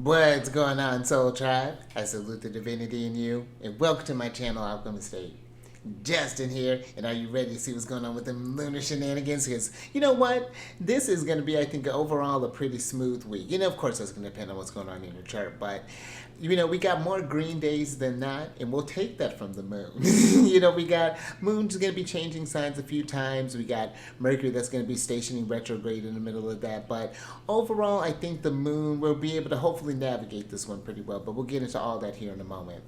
What's going on, Soul Tribe? I salute the divinity in you, and welcome to my channel, Alchemist. Justin here, and are you ready to see what's going on with them lunar shenanigans? Because you know what? This is going to be, I think, overall a pretty smooth week. Of course, that's going to depend on what's going on in your chart, but we got more green days than not, and we'll take that from the moon. We got moon's going to be changing signs a few times. We got Mercury that's going to be stationing retrograde in the middle of that, but overall, I think the moon will be able to hopefully navigate this one pretty well. But we'll get into all that here in a moment.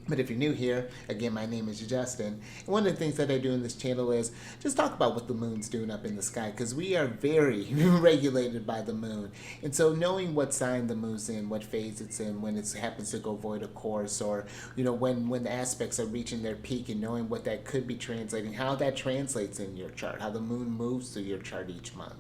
But if you're new here, again, my name is Justin. And one of the things that I do in this channel is just talk about what the moon's doing up in the sky, because we are very regulated by the moon. And so knowing what sign the moon's in, what phase it's in, when it happens to go void of course, or, when the aspects are reaching their peak, and knowing what that could be translating, how that translates in your chart, how the moon moves through your chart each month.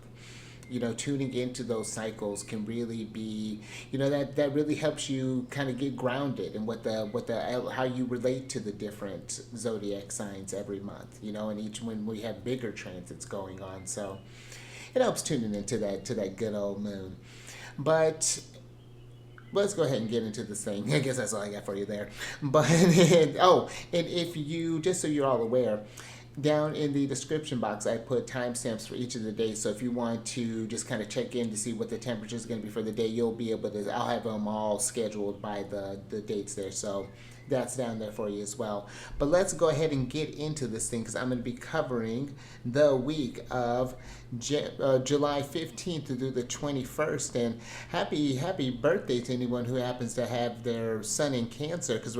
Tuning into those cycles can really be, that really helps you kind of get grounded in how you relate to the different zodiac signs every month, and each when we have bigger transits going on. So it helps tuning into that good old moon. But let's go ahead and get into this thing. I guess that's all I got for you there. But, and if you, just so you're all aware, down in the description box, I put timestamps for each of the days. So if you want to just kind of check in to see what the temperature is going to be for the day, you'll be able to, I'll have them all scheduled by the dates there. So that's down there for you as well. But let's go ahead and get into this thing, because I'm going to be covering the week of July 15th through the 21st. And happy birthday to anyone who happens to have their sun in Cancer, because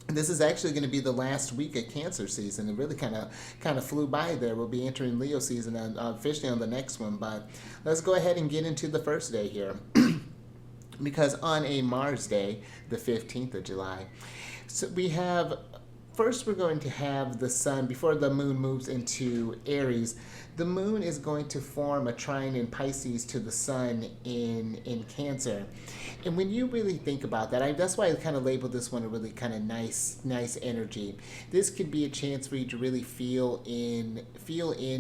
this is actually going to be the last week of Cancer season. It really kind of flew by there. We'll be entering Leo season officially on the next one. But let's go ahead and get into the first day here. Because on a Mars day, the 15th of July, so we're going to have the sun, before the moon moves into Aries, the moon is going to form a trine in Pisces to the sun in Cancer. And when you really think about that, that's why I kind of labeled this one a really kind of nice energy. This could be a chance for you to really feel in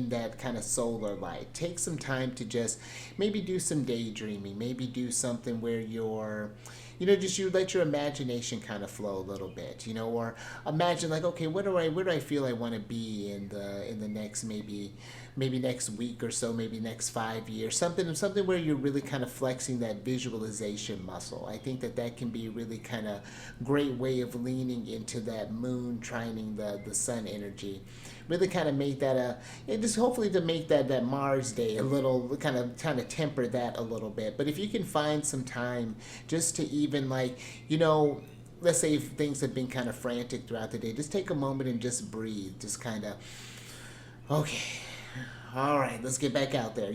that kind of solar light. Take some time to just maybe do some daydreaming, maybe do something where you're just you let your imagination kind of flow a little bit, or imagine like, okay, where do I feel I want to be in the next maybe next week or so, maybe next 5 years, something where you're really kind of flexing that visualization muscle. I think that can be a really kind of great way of leaning into that moon trining the sun energy. Really kind of make that just hopefully to make that Mars day a little kind of temper that a little bit. But if you can find some time just to even let's say if things have been kind of frantic throughout the day, just take a moment and just breathe. Just kind of, okay, all right, let's get back out there.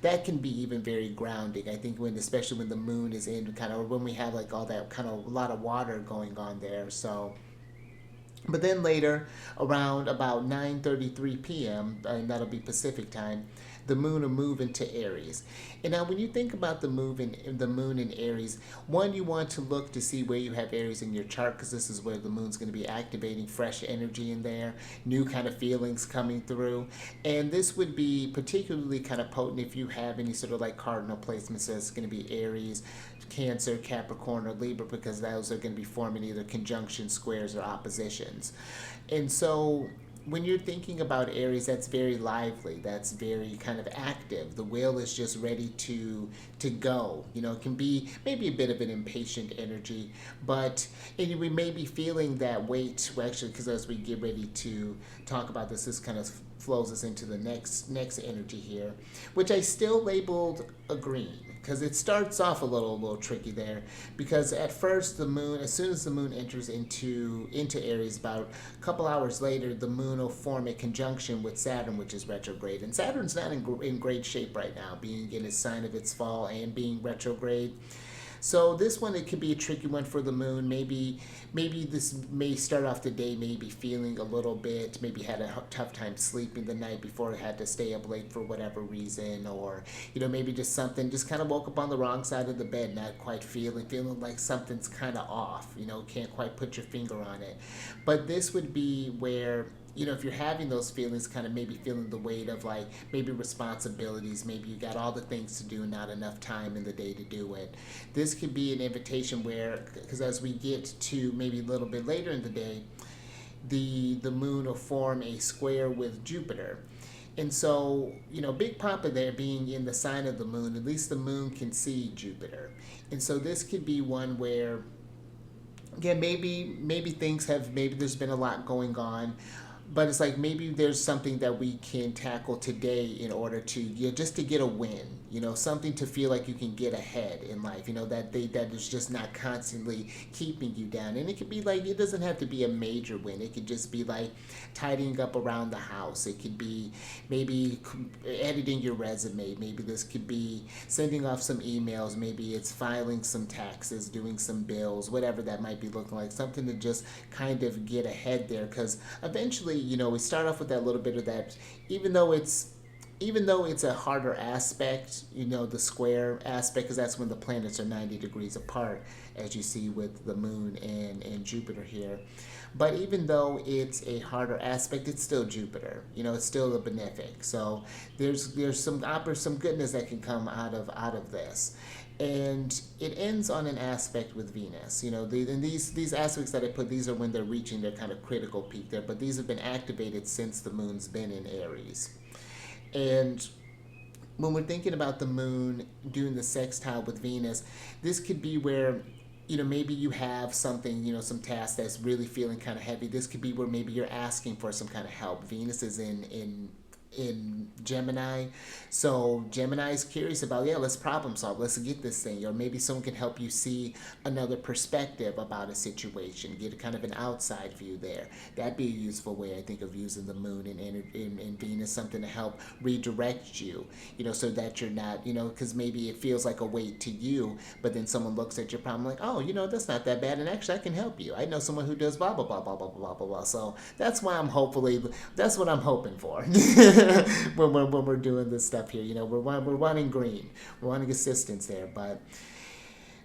That can be even very grounding. I think especially when the moon is in or when we have like all that kind of a lot of water going on there. So. But then later, around about 9:33 p.m., and that'll be Pacific time, the moon will move into Aries. And now when you think about the moon in Aries, one, you want to look to see where you have Aries in your chart, because this is where the moon's going to be activating fresh energy in there, new kind of feelings coming through. And this would be particularly kind of potent if you have any sort of like cardinal placements that's going to be Aries, Cancer, Capricorn, or Libra, because those are going to be forming either conjunctions, squares, or oppositions. And so when you're thinking about Aries, that's very lively, that's very kind of active. The will is just ready to go. It can be maybe a bit of an impatient energy, but we may be feeling that weight. Well, actually, because as we get ready to talk about this kind of flows us into the next energy here, which I still labeled a green, because it starts off a little tricky there, because at first the moon, as soon as the moon enters into Aries, about a couple hours later, the moon will form a conjunction with Saturn, which is retrograde. And Saturn's not in great shape right now, being in its sign of its fall and being retrograde. So this one, it could be a tricky one for the moon. Maybe this may start off the day maybe feeling a little bit, maybe had a tough time sleeping the night before, it had to stay up late for whatever reason, or maybe just something, just kind of woke up on the wrong side of the bed, not quite feeling like something's kind of off, can't quite put your finger on it. But this would be where if you're having those feelings, kind of maybe feeling the weight of like maybe responsibilities, maybe you got all the things to do and not enough time in the day to do it. This could be an invitation where, because as we get to maybe a little bit later in the day, the moon will form a square with Jupiter. And so, Big Papa there being in the sign of the moon, at least the moon can see Jupiter. And so this could be one where, yeah, maybe things have, maybe there's been a lot going on, but it's like maybe there's something that we can tackle today in order to, just to get a win, something to feel like you can get ahead in life, that is just not constantly keeping you down. And it could be like, it doesn't have to be a major win. It could just be like tidying up around the house. It could be maybe editing your resume. Maybe this could be sending off some emails. Maybe it's filing some taxes, doing some bills, whatever that might be looking like, something to just kind of get ahead there. Because eventually, we start off with that little bit of that, even though it's a harder aspect, the square aspect, because that's when the planets are 90 degrees apart, as you see with the moon and Jupiter here. But even though it's a harder aspect, it's still Jupiter. It's still a benefic. So there's some goodness that can come out of this. And it ends on an aspect with Venus. And these aspects that I put, these are when they're reaching their kind of critical peak there, but these have been activated since the moon's been in Aries. And when we're thinking about the moon doing the sextile with Venus, this could be where, maybe you have something, some task that's really feeling kind of heavy. This could be where maybe you're asking for some kind of help. Venus is in Gemini. So Gemini is curious about, let's problem solve, let's get this thing. Or maybe someone can help you see another perspective about a situation, get a kind of an outside view there. That'd be a useful way, I think, of using the moon and Venus, something to help redirect you, so that you're not, because maybe it feels like a weight to you, but then someone looks at your problem like, oh, that's not that bad, and actually I can help you. I know someone who does blah, blah, blah, blah, blah, blah, blah, blah. So that's what I'm hoping for. when we're doing this stuff here, we're wanting green, we're wanting assistance there. But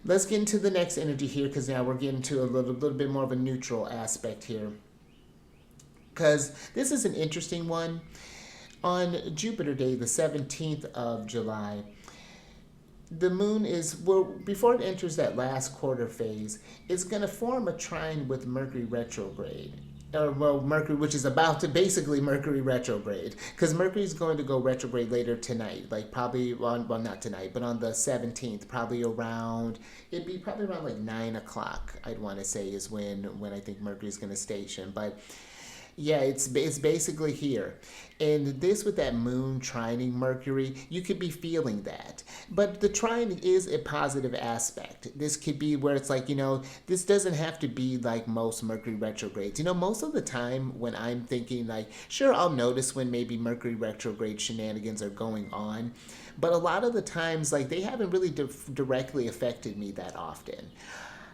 let's get into the next energy here, because now we're getting to a little bit more of a neutral aspect here, because this is an interesting one. On Jupiter Day, the 17th of July, the moon before it enters that last quarter phase, it's going to form a trine with Mercury retrograde. Mercury, which is about to basically Mercury retrograde, because Mercury is going to go retrograde later tonight, like probably not tonight, but on the 17th, it'd be probably around like 9 o'clock, I'd want to say, is when I think Mercury is going to station. But yeah, it's basically here. And this, with that moon trining Mercury, you could be feeling that. But the trine is a positive aspect. This could be where it's like, this doesn't have to be like most Mercury retrogrades. Most of the time when I'm thinking like, sure, I'll notice when maybe Mercury retrograde shenanigans are going on. But a lot of the times, like, they haven't really directly affected me that often.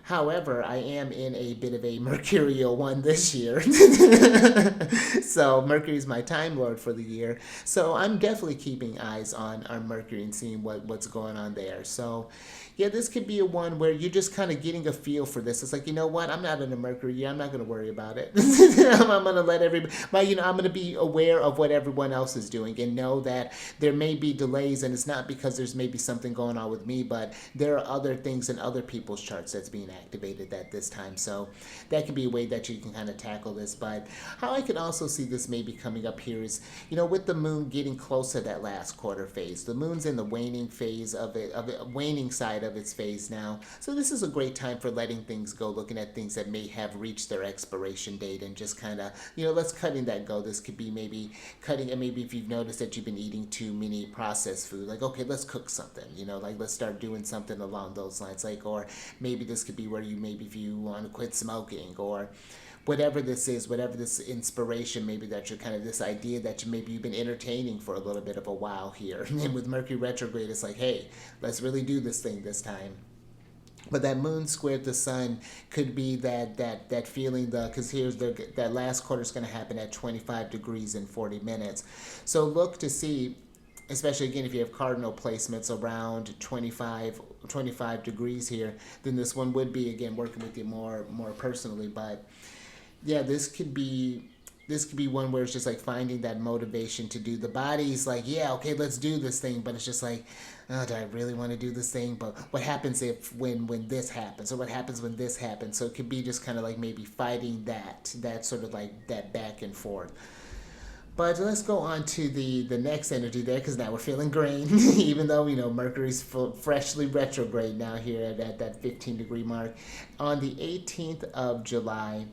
However, I am in a bit of a mercurial one this year. So Mercury's my Time Lord for the year. So I'm definitely keeping eyes on our Mercury and seeing what's going on there. So yeah, this could be a one where you're just kind of getting a feel for this. It's like, what? I'm not in a Mercury year. I'm not going to worry about it. I'm going to let everybody, I'm going to be aware of what everyone else is doing and know that there may be delays, and it's not because there's maybe something going on with me, but there are other things in other people's charts that's being activated at this time. So that could be a way that you can kind of tackle this. But how I can also see this maybe coming up here is, with the moon getting close to that last quarter phase. The moon's in the waning phase of it, waning side of its phase now. So this is a great time for letting things go, looking at things that may have reached their expiration date and just kind of, let's cutting that go. This could be maybe cutting, and maybe if you've noticed that you've been eating too many processed food, like, okay, let's cook something, like let's start doing something along those lines. Like, or maybe this could be where if you want to quit smoking, or whatever this is, whatever this inspiration, maybe that you're kind of this idea that you've been entertaining for a little bit of a while here. And with Mercury retrograde, it's like, hey, let's really do this thing this time. But that moon squared the sun could be that feeling, because here's that last quarter is going to happen at 25 degrees and 40 minutes. So look to see, especially again if you have cardinal placements around 25 degrees here, then this one would be again working with you more personally. But yeah, this could be this could be one where it's just like finding that motivation to do. The body's like, yeah, okay, let's do this thing, but it's just like, oh, do I really want to do this thing? But what happens if when this happens, or what happens when this happens? So it could be just kind of like maybe fighting that sort of like that back and forth. But let's go on to the next energy there, because now we're feeling green, even though, Mercury's freshly retrograde now here at that 15-degree mark. On the 18th of July,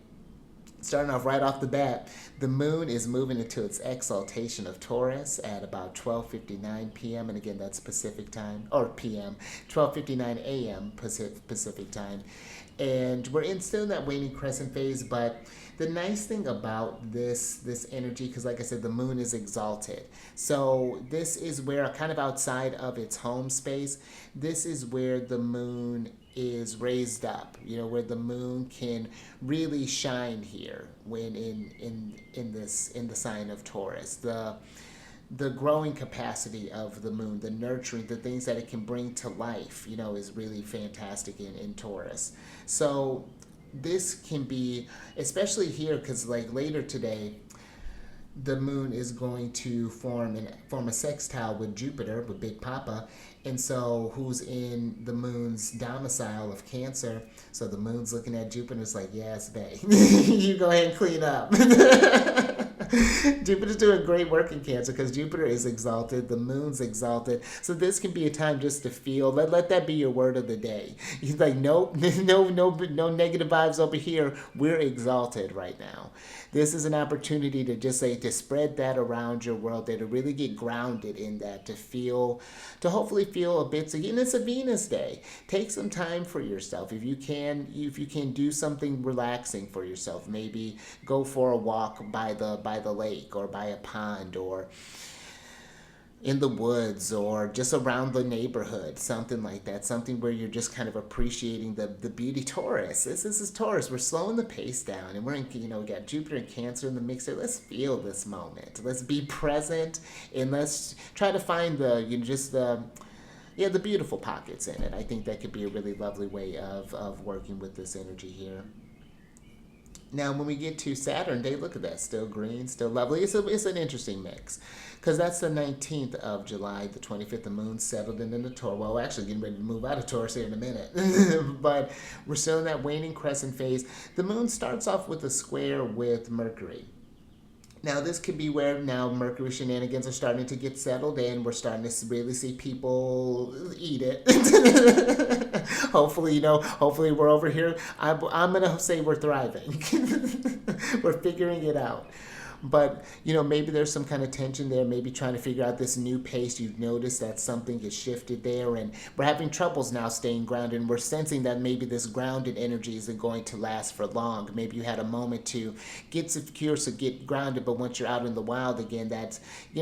starting off right off the bat, the moon is moving into its exaltation of Taurus at about 12:59 p.m. And again, that's Pacific time, or p.m., 12:59 a.m. Pacific time. And we're still in that waning crescent phase, but the nice thing about this energy, because like I said, the moon is exalted. So this is where, kind of outside of its home space, this is where the moon is raised up, where the moon can really shine here when in the sign of Taurus. The growing capacity of the moon, the nurturing, the things that it can bring to life, is really fantastic in Taurus. So this can be, especially here, because like later today, the moon is going to form a sextile with Jupiter, with Big Papa, and so who's in the moon's domicile of Cancer. So the moon's looking at Jupiter and it's like, yes, babe, you go ahead and clean up. Jupiter's doing great work in Cancer because Jupiter is exalted, the moon's exalted. So this can be a time just to feel. Let that be your word of the day. He's like, nope, no negative vibes over here. We're exalted right now. This is an opportunity to just to spread that around your world, to really get grounded in that, to hopefully feel a bit. Again, it's a Venus day. Take some time for yourself. If you can do something relaxing for yourself, maybe go for a walk by the lake, or by a pond, or in the woods, or just around the neighborhood, something like that, something where you're just kind of appreciating the beauty. Taurus, this is Taurus. We're slowing the pace down, and we're in, we got Jupiter and Cancer in the mix there. Let's feel this moment. Let's be present, and let's try to find the beautiful pockets in it. I think that could be a really lovely way of working with this energy here. Now, when we get to Saturn Day, look at that. Still green, still lovely. It's an interesting mix, because that's the 19th of July, the 25th. The moon settled into the Taurus. Well, we're actually getting ready to move out of Taurus here in a minute. But we're still in that waning crescent phase. The moon starts off with a square with Mercury. Now, this could be where now Mercury shenanigans are starting to get settled in. We're starting to really see people eat it. Hopefully we're over here. I'm going to say we're thriving. We're figuring it out. But, maybe there's some kind of tension there, maybe trying to figure out this new pace. You've noticed that something has shifted there, and we're having troubles now staying grounded, and we're sensing that maybe this grounded energy isn't going to last for long. Maybe you had a moment to get secure, so get grounded, but once you're out in the wild again, that's,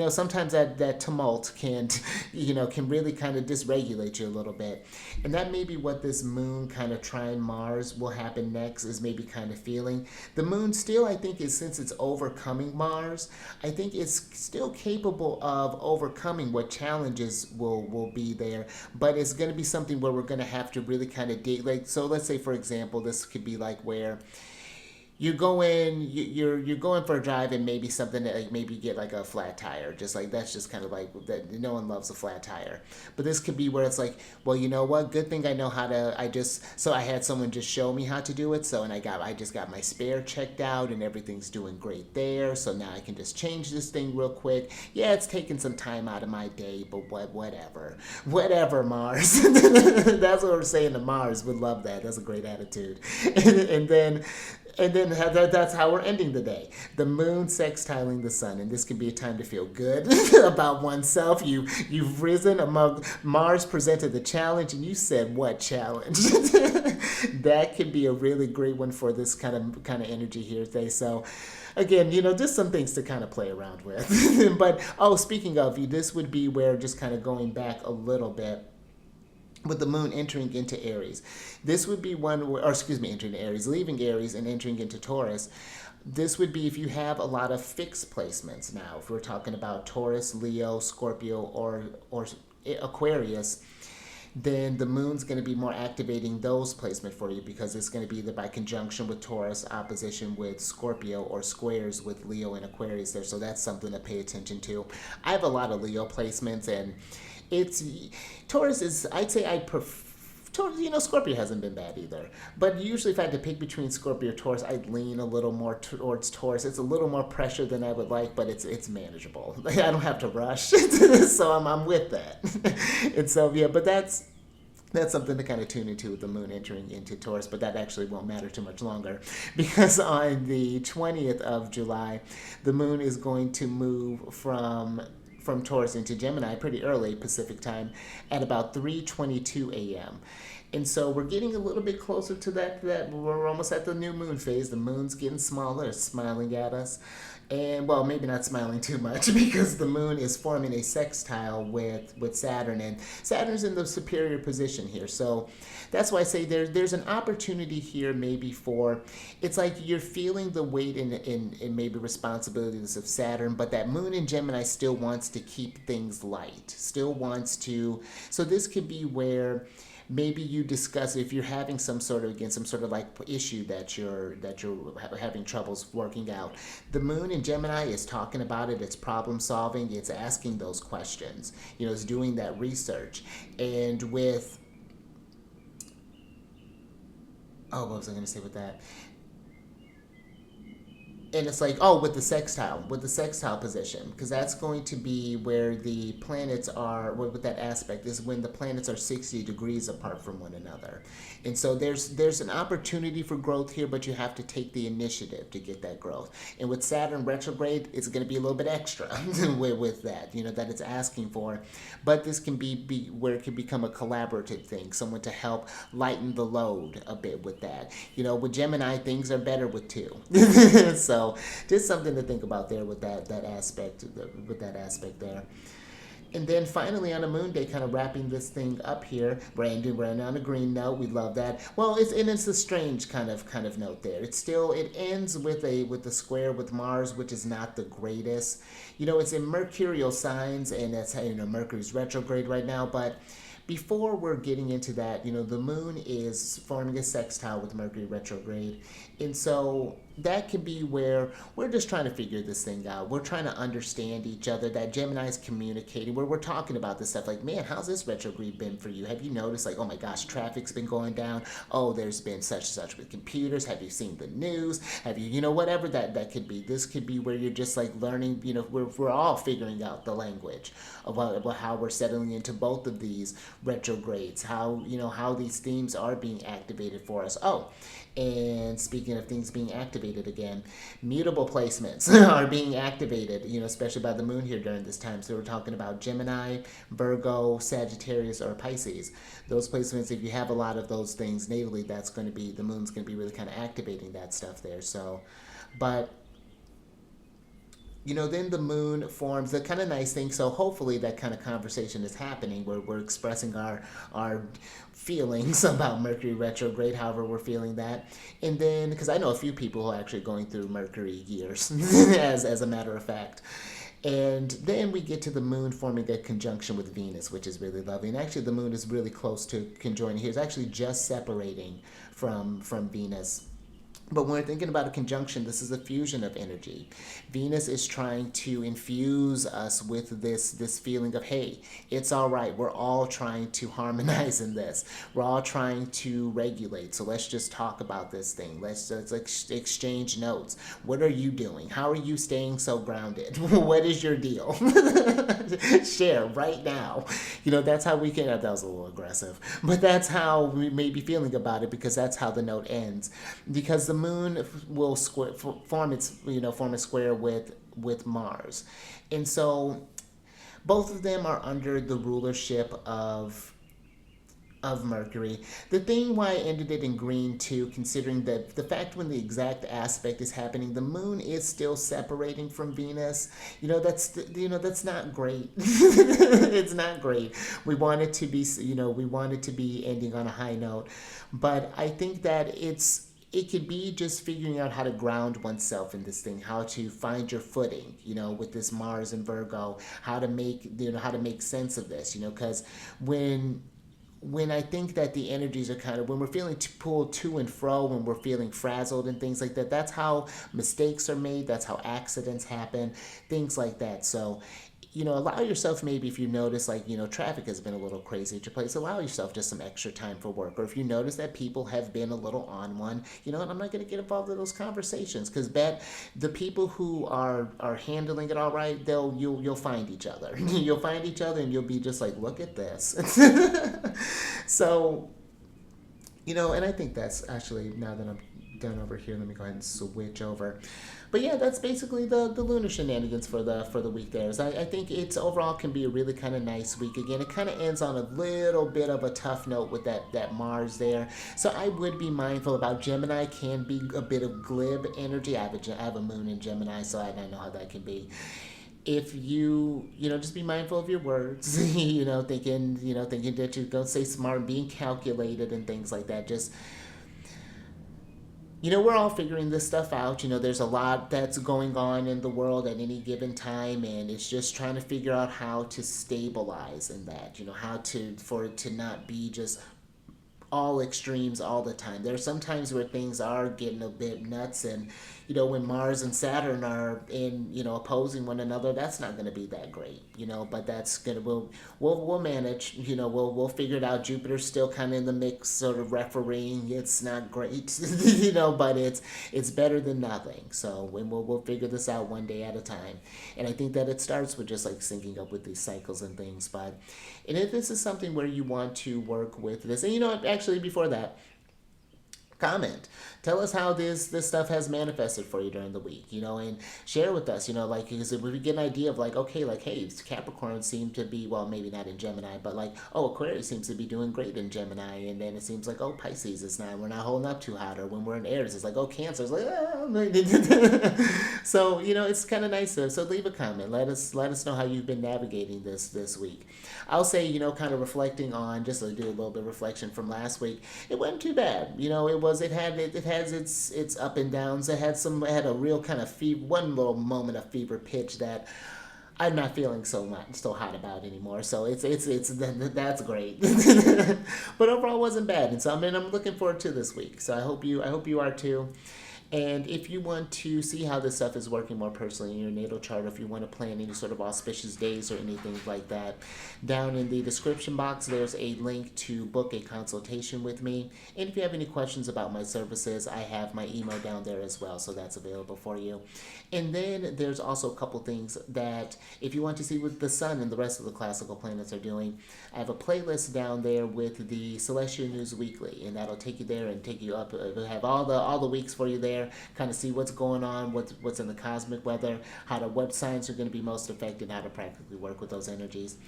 sometimes that tumult can really kind of dysregulate you a little bit. And that may be what this moon kind of trine Mars will happen next, is maybe kind of feeling. The moon still, I think, since it's overcoming Mars, I think it's still capable of overcoming what challenges will be there, but it's going to be something where we're going to have to really kind of dig. So let's say, for example, this could be like where you're going for a drive, and maybe something that, maybe you get like a flat tire, just like that's just kind of like that. No one loves a flat tire, but this could be where it's like, well, you know what? Good thing I know how to. I had someone just show me how to do it. So, and I just got my spare checked out, and everything's doing great there. So now I can just change this thing real quick. Yeah, it's taking some time out of my day, but whatever, Mars. That's what we're saying to Mars. Would love that. That's a great attitude. And then that's how we're ending the day. The moon sextiling the sun, and this can be a time to feel good about oneself. You've risen among. Mars presented the challenge, and you said, "What challenge?" That could be a really great one for this kind of energy here today. So, again, just some things to kind of play around with. But speaking of, this would be where, just kind of going back a little bit, with the moon entering into Aries. This would be entering Aries, leaving Aries and entering into Taurus. This would be if you have a lot of fixed placements now. If we're talking about Taurus, Leo, Scorpio, or Aquarius, then the moon's going to be more activating those placement for you because it's going to be either by conjunction with Taurus, opposition with Scorpio, or squares with Leo and Aquarius there. So that's something to pay attention to. I have a lot of Leo placements, and it's Taurus is, I'd say I prefer. Scorpio hasn't been bad either. But usually, if I had to pick between Scorpio or Taurus, I'd lean a little more towards Taurus. It's a little more pressure than I would like, but it's manageable. I don't have to rush, so I'm with that. And so yeah, but that's something to kind of tune into with the moon entering into Taurus, but that actually won't matter too much longer because on the 20th of July, the moon is going to move from Taurus into Gemini pretty early Pacific time at about 3:22 a.m. And so we're getting a little bit closer to that we're almost at the new moon phase. The moon's getting smaller, it's smiling at us. And well, maybe not smiling too much because the moon is forming a sextile with Saturn, and Saturn's in the superior position here. So that's why I say there's an opportunity here maybe for, it's like you're feeling the weight and maybe responsibilities of Saturn, but that moon in Gemini still wants to keep things light, still wants to, so this could be where maybe you discuss if you're having some sort of like issue that you're having troubles working out. The moon in Gemini is talking about it, it's problem solving, it's asking those questions, it's doing that research. And with what was I going to say with that? And it's like, with the sextile position, because that's going to be where the planets are, with that aspect, is when the planets are 60 degrees apart from one another. And so there's an opportunity for growth here, but you have to take the initiative to get that growth. And with Saturn retrograde, it's going to be a little bit extra with that, that it's asking for. But this can be where it can become a collaborative thing, someone to help lighten the load a bit with that. With Gemini, things are better with two. So just something to think about there with that aspect there. And then finally on a moon day, kind of wrapping this thing up here, we're on a green note. We love that. Well, it's a strange kind of note there. It ends with the square with Mars, which is not the greatest. It's in mercurial signs, and that's how Mercury's retrograde right now, but before we're getting into that, the moon is forming a sextile with Mercury retrograde. And so that can be where we're just trying to figure this thing out. We're trying to understand each other. That Gemini's communicating, where we're talking about this stuff like, man, how's this retrograde been for you? Have you noticed, like, oh my gosh, traffic's been going down. Oh, there's been such and such with computers. Have you seen the news? Have you, whatever that could be. This could be where you're just like learning, we're all figuring out the language about how we're settling into both of these retrogrades, how these themes are being activated for us. And speaking of things being activated again, mutable placements are being activated, especially by the moon here during this time. So we're talking about Gemini, Virgo, Sagittarius, or Pisces. Those placements, if you have a lot of those things natally, the moon's going to be really kind of activating that stuff there. So, but then the moon forms the kind of nice thing. So hopefully that kind of conversation is happening where we're expressing our feelings about Mercury retrograde, however we're feeling that. And then, because I know a few people who are actually going through Mercury years, as a matter of fact. And then we get to the moon forming a conjunction with Venus, which is really lovely. And actually the moon is really close to conjoining here. It's actually just separating from Venus. But when we're thinking about a conjunction, this is a fusion of energy. Venus is trying to infuse us with this feeling of, hey, it's all right. We're all trying to harmonize in this. We're all trying to regulate. So let's just talk about this thing. Let's exchange notes. What are you doing? How are you staying so grounded? What is your deal? Share right now. That's how we can, that was a little aggressive, but that's how we may be feeling about it, because that's how the note ends. Because the moon will form a square with Mars, and so both of them are under the rulership of Mercury. The thing why I ended it in green too, considering that the fact when the exact aspect is happening, the moon is still separating from Venus. That's not great. It's not great. We want it to be ending on a high note, but I think that it could be just figuring out how to ground oneself in this thing, how to find your footing, with this Mars and Virgo, how to make sense of this, because when I think that the energies are kind of, when we're feeling pulled to and fro, when we're feeling frazzled and things like that, that's how mistakes are made, that's how accidents happen, things like that. So, allow yourself, maybe if you notice, like, traffic has been a little crazy at your place, allow yourself just some extra time for work. Or if you notice that people have been a little on one, and I'm not going to get involved in those conversations, because the people who are handling it all right, you'll find each other. You'll find each other and you'll be just like, look at this. So, and I think that's actually, now that I'm done over here, let me go ahead and switch over. But yeah, that's basically the lunar shenanigans for the week there. So I think it's overall can be a really kind of nice week. Again, it kind of ends on a little bit of a tough note with that Mars there. So I would be mindful about Gemini. Can be a bit of glib energy. I have a moon in Gemini, so I know how that can be. If just be mindful of your words, thinking that you're going to say smart, being calculated and things like that. Just, we're all figuring this stuff out. There's a lot that's going on in the world at any given time, and it's just trying to figure out how to stabilize in that, for it to not be just all extremes all the time. There are some times where things are getting a bit nuts, and when Mars and Saturn are in opposing one another, that's not going to be that great. But that's gonna we'll manage. We'll figure it out. Jupiter's still kind of in the mix, sort of refereeing. It's not great, but it's better than nothing. So we'll figure this out one day at a time. And I think that it starts with just like syncing up with these cycles and things. And if this is something where you want to work with this, and actually before that, comment, tell us how this stuff has manifested for you during the week, and share with us, because if we get an idea of like, okay, like, hey, Capricorn seem to be, well, maybe not in Gemini, but like, oh, Aquarius seems to be doing great in Gemini, and then it seems like, oh, Pisces is not, we're not holding up too hot. Or when we're in Aries, it's like, oh, Cancer is like, so it's kind of nice so leave a comment, let us know how you've been navigating this week. I'll say, kind of reflecting on, just to do a little bit of reflection from last week, it wasn't too bad. It has its up and downs. It had a real kind of one little moment of fever pitch that I'm not feeling so hot about anymore. So it's that's great. But overall, it wasn't bad. And so I'm looking forward to this week. So I hope you are too. And if you want to see how this stuff is working more personally in your natal chart, or if you want to plan any sort of auspicious days or anything like that, down in the description box, there's a link to book a consultation with me. And if you have any questions about my services, I have my email down there as well, so that's available for you. And then there's also a couple things that if you want to see what the sun and the rest of the classical planets are doing, I have a playlist down there with the Celestial News Weekly, and that'll take you there and take you up. It'll have all the weeks for you there, kind of see what's going on, what's in the cosmic weather, what signs are going to be most affected, how to practically work with those energies.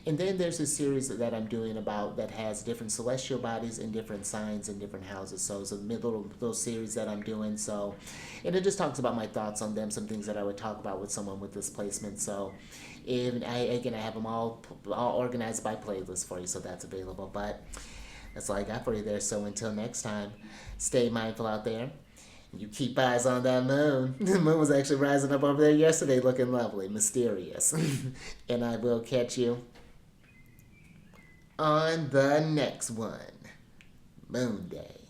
And then there's a series that I'm doing that has different celestial bodies in different signs and different houses. So it's a little series that I'm doing. So, and it just talks about my thoughts on them, some things that I would talk about with someone with this placement. So, I have them all organized by playlist for you, so that's available. But that's all I got for you there. So until next time, stay mindful out there. You keep eyes on that moon. The moon was actually rising up over there yesterday, looking lovely, mysterious. And I will catch you on the next one. Moon Day.